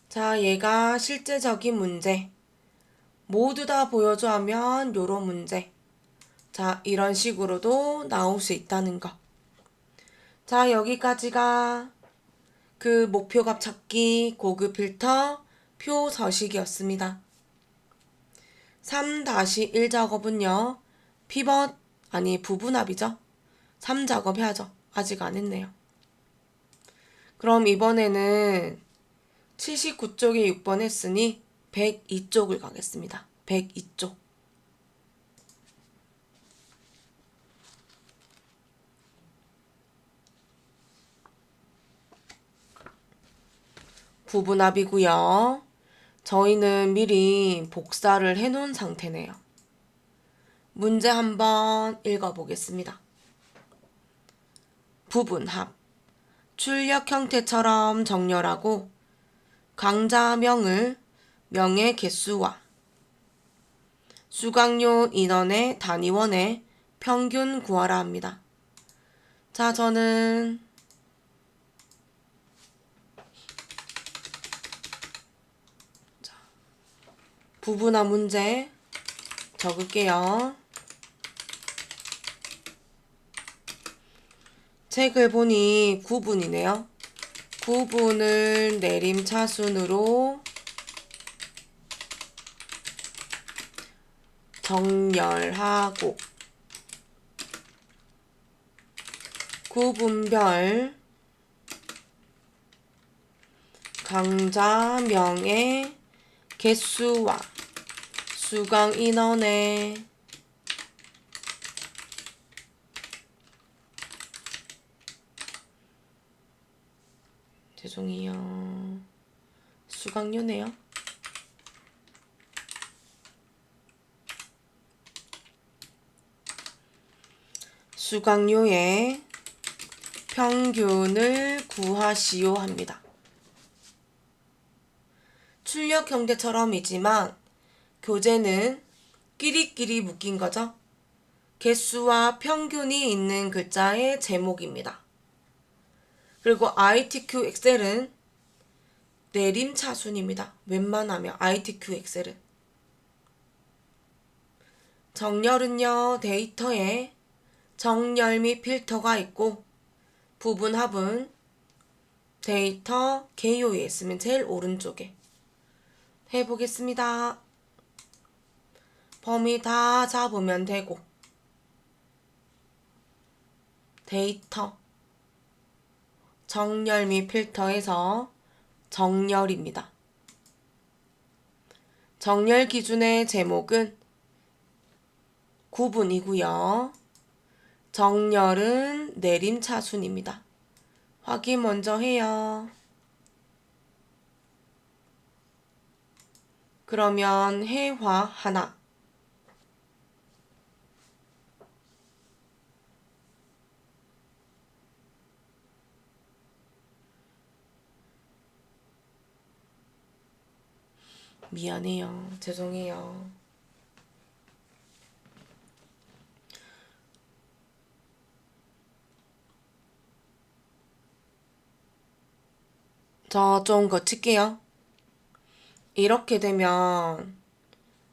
[SPEAKER 1] 자, 얘가 실제적인 문제. 모두 다 보여줘 하면 요런 문제. 자, 이런 식으로도 나올 수 있다는 거. 자, 여기까지가 그 목표값 찾기 고급 필터 표 서식이었습니다. 3-1 작업은요. 피벗 부분합이죠. 3 작업 해야죠. 아직 안 했네요. 그럼 이번에는 79쪽에 6번 했으니 102쪽을 가겠습니다. 102쪽. 부분합이고요. 저희는 미리 복사를 해놓은 상태네요. 문제 한번 읽어보겠습니다. 부분합. 출력 형태처럼 정렬하고 강좌명을 명의 개수와 수강료 인원의 단위원의 평균 구하라 합니다. 자, 저는 부분합 문제 적을게요. 책을 보니 9분이네요. 9분을 내림차순으로 정렬하고 9분별 강좌명의 개수와 수강 인원의 죄송해요. 수강료네요. 수강료의 평균을 구하시오 합니다. 출력 형태처럼이지만 교재는 끼리끼리 묶인 거죠. 개수와 평균이 있는 글자의 제목입니다. 그리고 ITQ 엑셀은 내림차순입니다. 웬만하면 ITQ 엑셀은. 정렬은요, 데이터에 정렬 및 필터가 있고 부분합은 데이터 개요에 있으면 제일 오른쪽에. 해보겠습니다. 범위 다 잡으면 되고 데이터 정렬 및 필터에서 정렬입니다. 정렬 기준의 제목은 구분이고요. 정렬은 내림차순입니다. 확인 먼저 해요. 그러면 해화 하나. 미안해요. 죄송해요. 저 좀 거칠게요. 이렇게 되면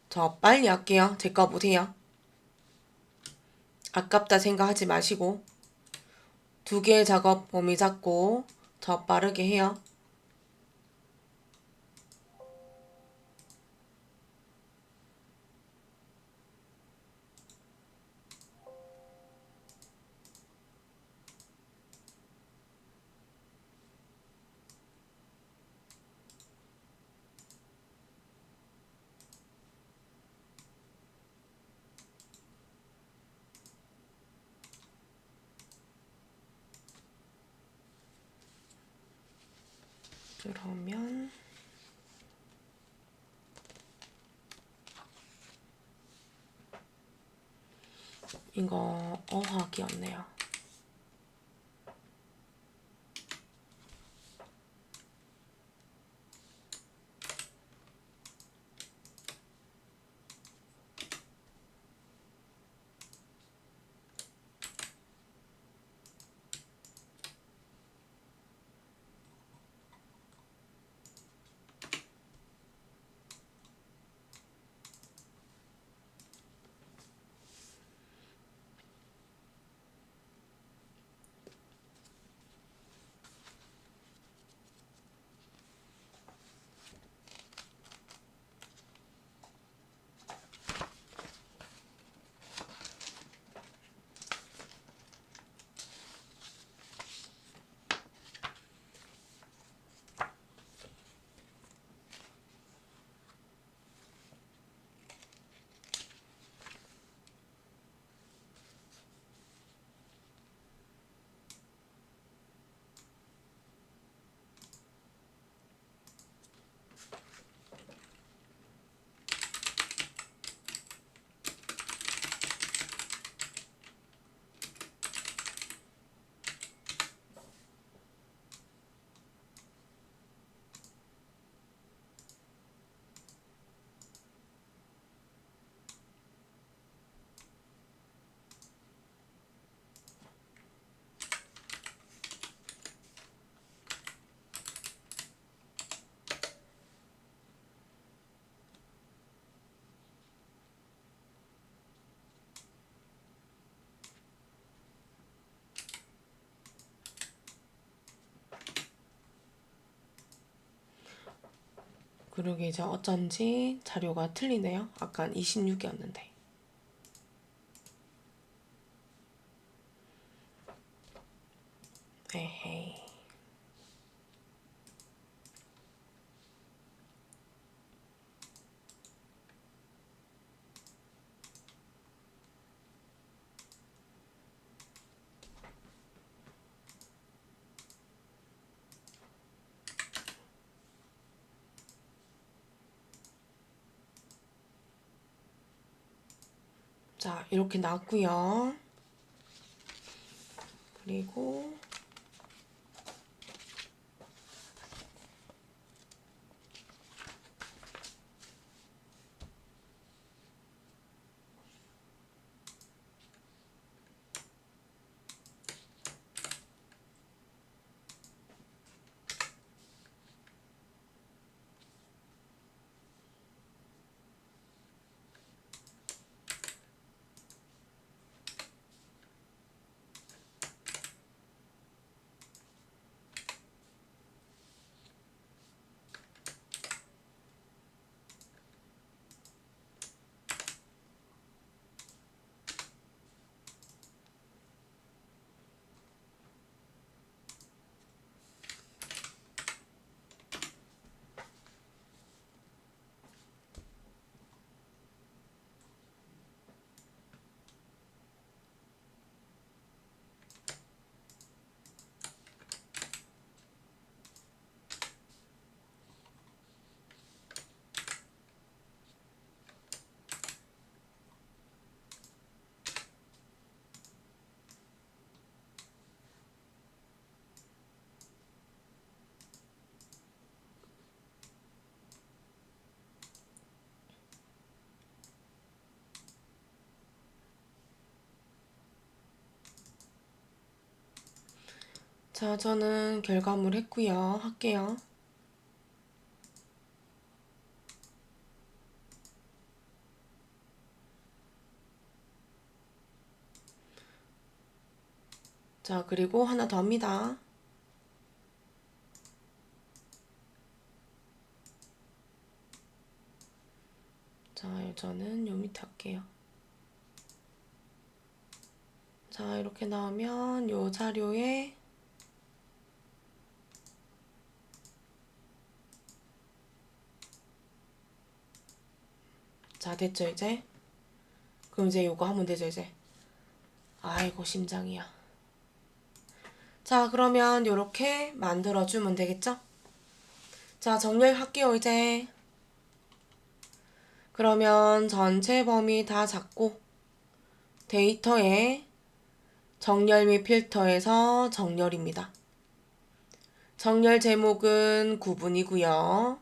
[SPEAKER 1] 저 빨리 할게요. 제 거 보세요. 아깝다 생각하지 마시고 2개의 작업 범위 잡고 저 빠르게 해요. 그러면 이거 어학이 없네요. 그러게 이제 어쩐지 자료가 틀리네요. 아까 26이었는데. 에헤이. 자, 이렇게 나왔고요. 그리고 자, 저는 결과물 했고요. 할게요. 자, 그리고 하나 더 합니다. 자, 저는 요 밑에 할게요. 자, 이렇게 나오면 요 자료에 자, 됐죠, 이제? 그럼 이제 요거 하면 되죠, 이제? 아이고, 심장이야. 자, 그러면 요렇게 만들어주면 되겠죠? 자, 정렬할게요, 이제. 그러면 전체 범위 다 잡고 데이터에 정렬 및 필터에서 정렬입니다. 정렬 제목은 구분이고요.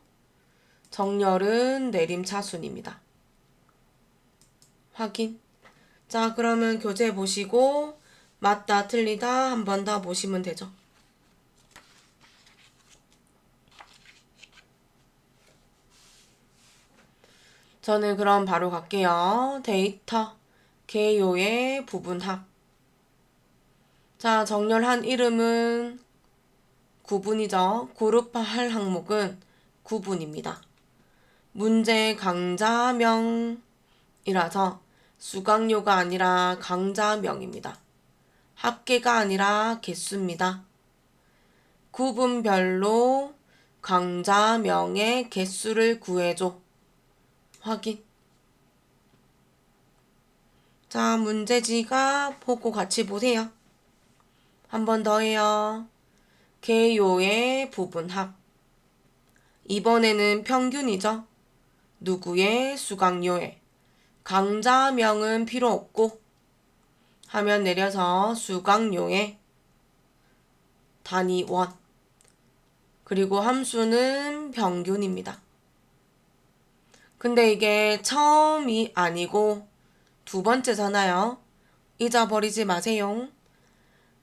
[SPEAKER 1] 정렬은 내림차순입니다. 확인. 자, 그러면 교재 보시고 맞다 틀리다 한 번 더 보시면 되죠. 저는 그럼 바로 갈게요. 데이터 개요의 부분합. 자, 정렬한 이름은 구분이죠. 그룹화할 항목은 구분입니다. 문제 강자명이라서 수강료가 아니라 강자명입니다. 합계가 아니라 개수입니다. 구분별로 강자명의 개수를 구해줘. 확인. 자, 문제지가 보고 같이 보세요. 한 번 더 해요. 개요의 부분합. 이번에는 평균이죠. 누구의 수강료에. 강자명은 필요 없고 하면 내려서 수강료에 단위원. 그리고 함수는 평균입니다. 근데 이게 처음이 아니고 두 번째잖아요. 잊어버리지 마세요.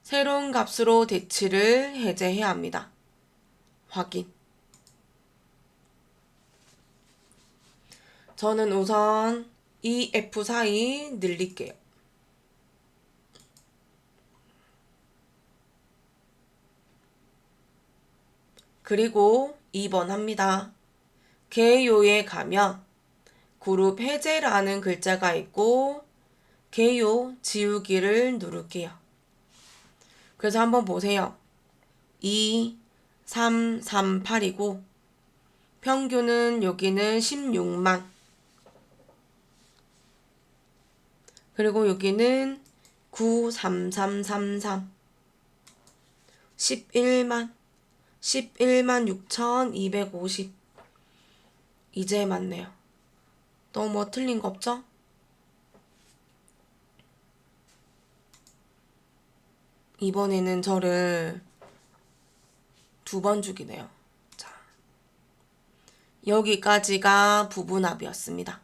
[SPEAKER 1] 새로운 값으로 대치를 해제해야 합니다. 확인. 저는 우선 이 F 사이 늘릴게요. 그리고 2번 합니다. 개요에 가면 그룹 해제라는 글자가 있고 개요 지우기를 누를게요. 그래서 한번 보세요. 2, 3, 3, 8이고 평균은 여기는 16만. 그리고 여기는 9, 3, 3, 3, 3. 11만. 11만 6,250. 이제 맞네요. 또 뭐 틀린 거 없죠? 이번에는 저를 두 번 죽이네요. 자, 여기까지가 부분합이었습니다.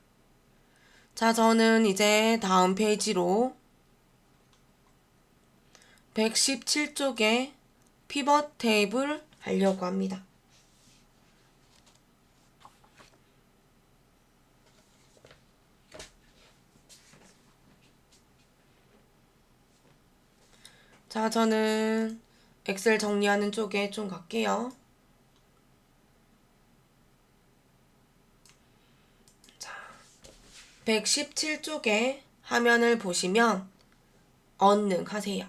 [SPEAKER 1] 자, 저는 이제 다음 페이지로 117쪽에 피벗 테이블 하려고 합니다. 자, 저는 엑셀 정리하는 쪽에 좀 갈게요. 자, 117쪽에 화면을 보시면 언능 하세요.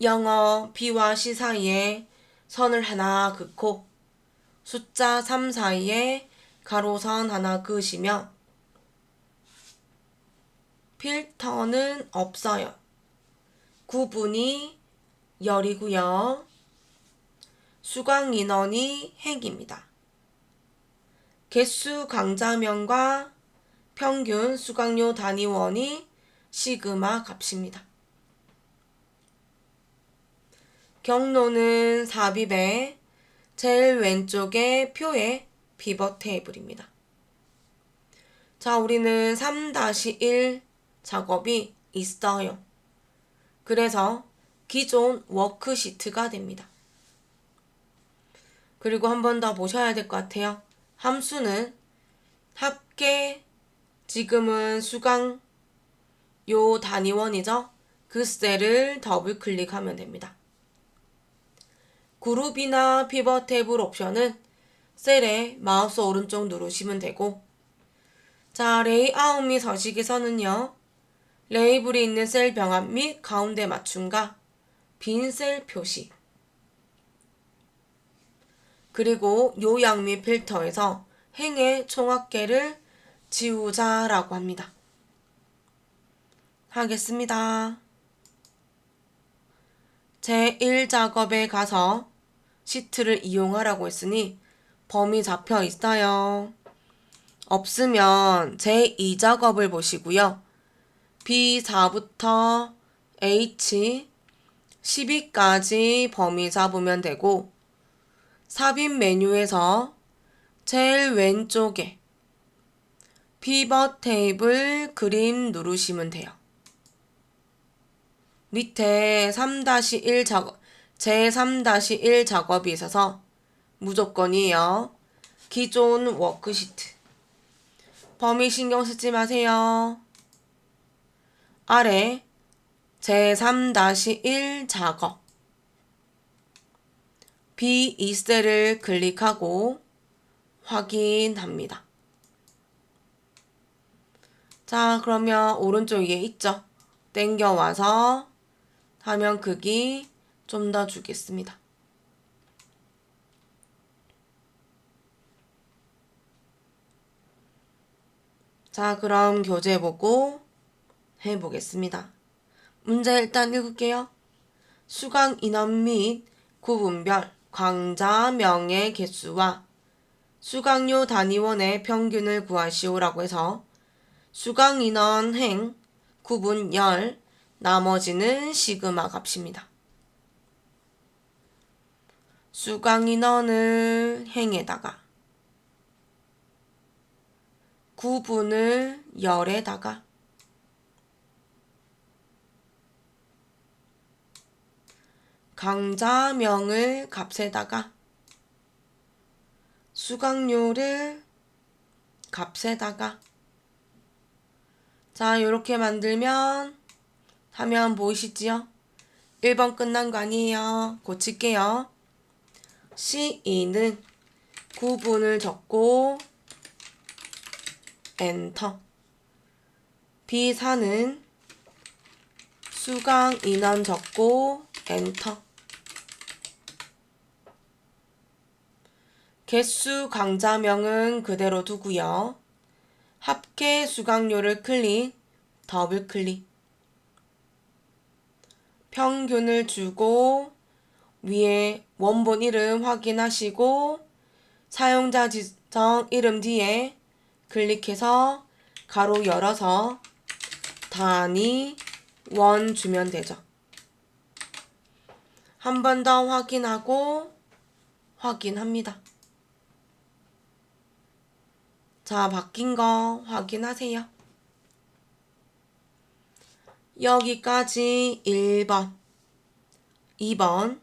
[SPEAKER 1] 영어 B와 C 사이에 선을 하나 긋고 숫자 3 사이에 가로선 하나 그으시면 필터는 없어요. 구분이 열이고요. 수강 인원이 행입니다. 개수 강자명과 평균 수강료 단위원이 시그마 값입니다. 경로는 삽입의 제일 왼쪽에 표에 피벗 테이블입니다. 자, 우리는 3-1 작업이 있어요. 그래서 기존 워크시트가 됩니다. 그리고 한 번 더 보셔야 될 것 같아요. 함수는 합계, 지금은 수강 요 단위원이죠. 그 셀을 더블 클릭하면 됩니다. 그룹이나 피벗 테이블 옵션은 셀에 마우스 오른쪽 누르시면 되고, 자, 레이아웃 및 서식에서는요, 레이블이 있는 셀 병합 및 가운데 맞춤과 빈 셀 표시, 그리고 요약 및 필터에서 행의 총합계를 지우자라고 합니다. 하겠습니다. 제1작업에 가서 시트를 이용하라고 했으니 범위 잡혀 있어요. 없으면 제2작업을 보시고요. B4부터 H, 12까지 범위 잡으면 되고, 삽입 메뉴에서 제일 왼쪽에 피벗 테이블 그림 누르시면 돼요. 밑에 3-1 작업, 제3-1 작업이 있어서 무조건이에요. 기존 워크시트. 범위 신경 쓰지 마세요. 아래 제3-1 작업. B2셀을 클릭하고 확인합니다. 자, 그러면 오른쪽 위에 있죠? 땡겨와서 화면 크기 좀 더 주겠습니다. 자, 그럼 교재 보고 해보겠습니다. 문제 일단 읽을게요. 수강 인원 및 구분별 강좌명의 개수와 수강료 단위원의 평균을 구하시오라고 해서 수강 인원 행, 구분 열, 나머지는 시그마 값입니다. 수강 인원을 행에다가 구분을 열에다가 강좌명을 값에다가 수강료를 값에다가, 자, 요렇게 만들면 화면 보이시지요? 1번 끝난 거 아니에요. 고칠게요. C2는 구분을 적고 엔터. B4는 수강 인원 적고 엔터. 개수 강좌명은 그대로 두고요. 합계 수강료를 클릭, 더블 클릭. 평균을 주고 위에 원본 이름 확인하시고 사용자 지정 이름 뒤에 클릭해서 가로 열어서 단위 원 주면 되죠. 한 번 더 확인하고 확인합니다. 자, 바뀐 거 확인하세요. 여기까지 1번. 2번.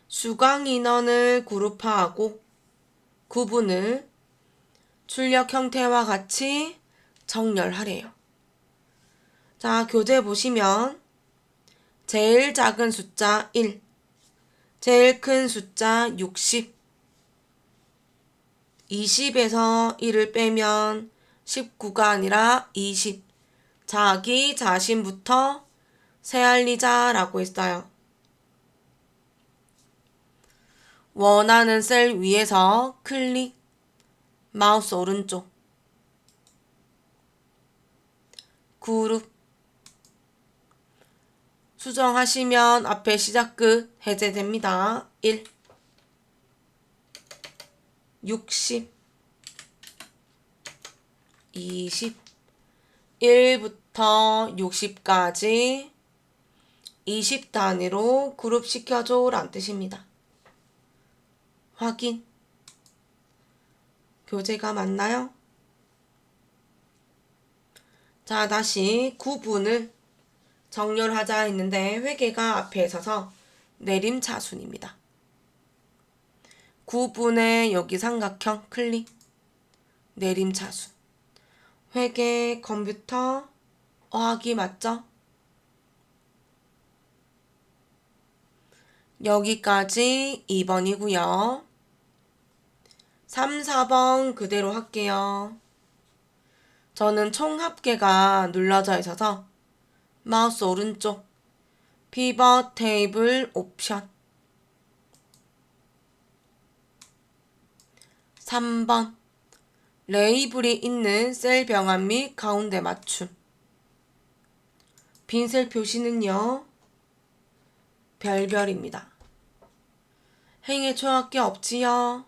[SPEAKER 1] 수강 인원을 그룹화하고 구분을 출력 형태와 같이 정렬하래요. 자, 교재 보시면 제일 작은 숫자 1, 제일 큰 숫자 60, 20에서 1을 빼면 19가 아니라 20. 자기 자신부터 새알리자라고 했어요. 원하는 셀 위에서 클릭, 마우스 오른쪽, 그룹. 수정하시면 앞에 시작 끝 해제됩니다. 1, 60, 20, 1부터 60까지 20 단위로 그룹 시켜줘 라는 뜻입니다. 확인. 교재가 맞나요? 자, 다시 구분을 정렬하자 했는데 회계가 앞에 있어서 내림차순입니다. 9분의 여기 삼각형 클릭. 내림차순. 회계 컴퓨터 어학이 맞죠? 여기까지 2번이고요. 3, 4번 그대로 할게요. 저는 총 합계가 눌러져 있어서 마우스 오른쪽 피벗 테이블 옵션 3번 레이블이 있는 셀 병합 및 가운데 맞춤. 빈 셀 표시는요. 별별입니다. 행의 총합계 없지요?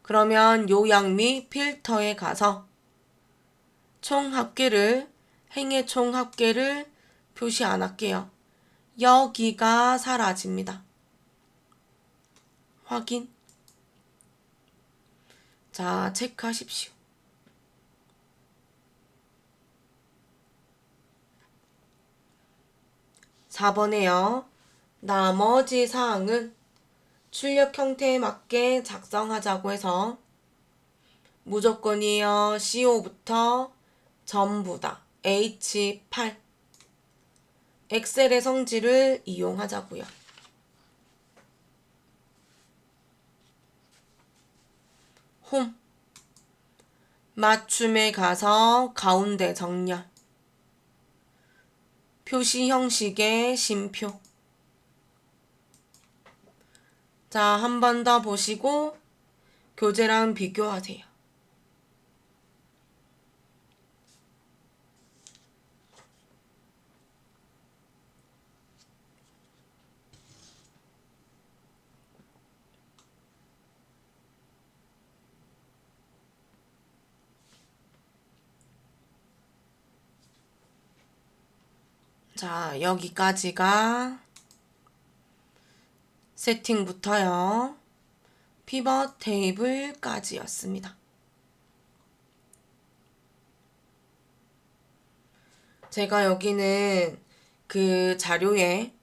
[SPEAKER 1] 그러면 요약 및 필터에 가서 총합계를 행의 총합계를 표시 안 할게요. 여기가 사라집니다. 확인. 자, 체크하십시오. 4번에요. 나머지 사항은 출력 형태에 맞게 작성하자고 해서 무조건이에요. CO부터 전부 다 H8 엑셀의 성질을 이용하자고요. 홈 맞춤에 가서 가운데 정렬 표시 형식의 심표. 자, 한 번 더 보시고 교재랑 비교하세요. 자, 여기까지가 세팅부터요. 피벗 테이블까지였습니다. 제가 여기는 그 자료에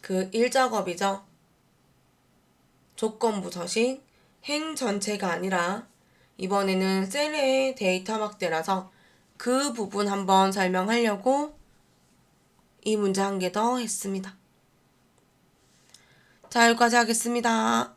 [SPEAKER 1] 그 일작업이죠. 조건부 서식 행 전체가 아니라 이번에는 셀의 데이터 확대라서 그 부분 한번 설명하려고 이 문제 한 개 더 했습니다. 자, 여기까지 하겠습니다.